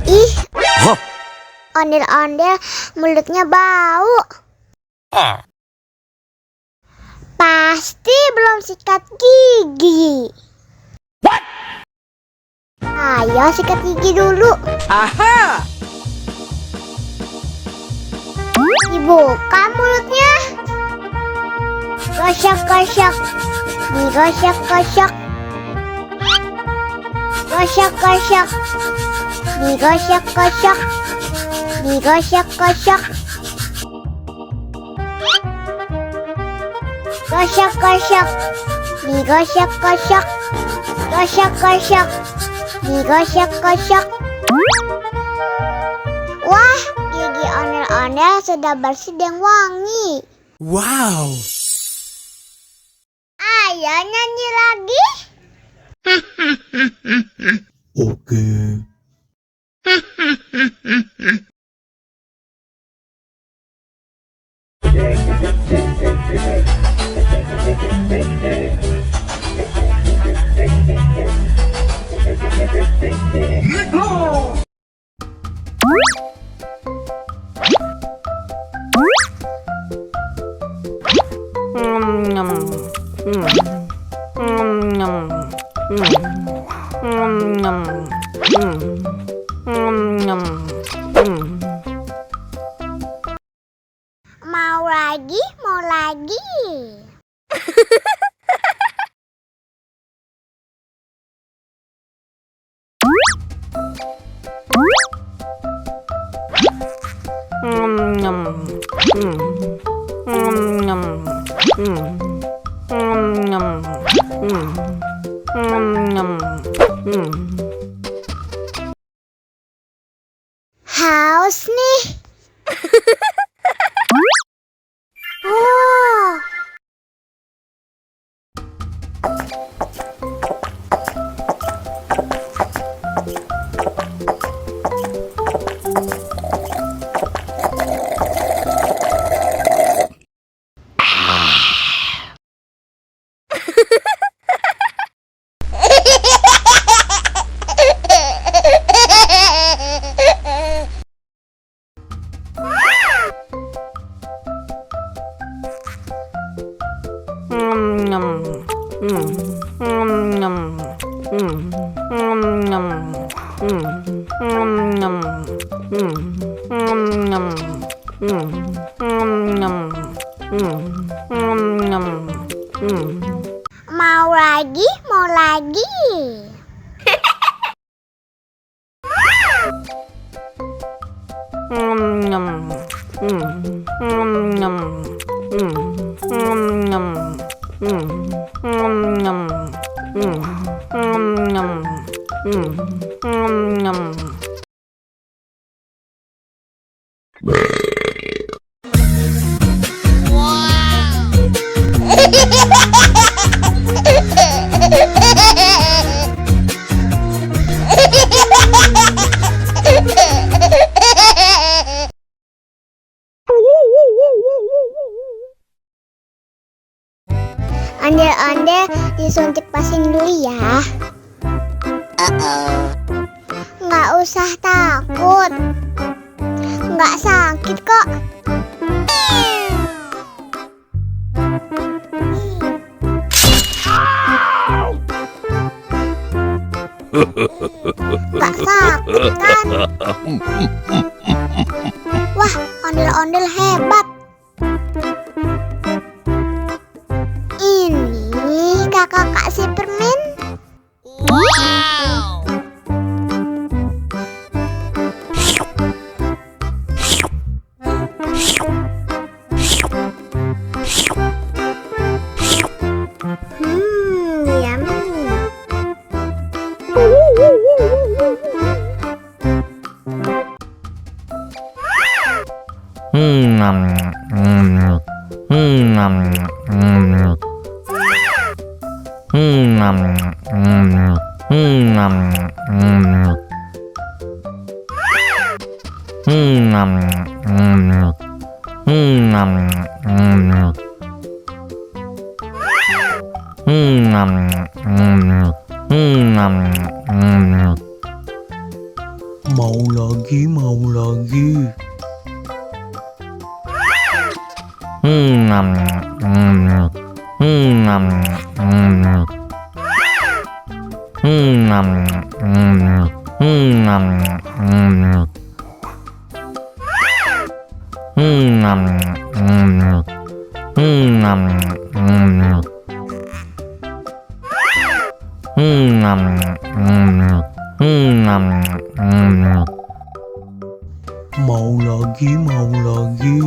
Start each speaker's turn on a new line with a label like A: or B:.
A: Ih, ondel-ondel mulutnya bau. Pasti belum sikat gigi. Ayo sikat gigi dulu.
B: Aha!
A: Dibuka mulutnya. Gosok-gosok. Digosok-gosok. Gosok-gosok. Digosok-gosok. Digosok-gosok. Gosok-gosok. Digosok-gosok. Gosok-gosok. Digosok-gosok. Wah, gigi ondel-ondel sudah bersih dan wangi.
B: Wow!
A: Ayo nyanyi lagi.
B: Oke.
A: Mau lagi, mau lagi. Haus nih. Oh. Mau lagi, mau lagi. Ondel-ondel disuntik vaksin dulu ya. Nggak usah takut. Nggak sakit kok. Nggak sakit kan? Wah, ondel-ondel hebat. Ini kakak kasih permen. Wow.
B: Mau lagi, mau lagi. Mau lagi, mau lagi.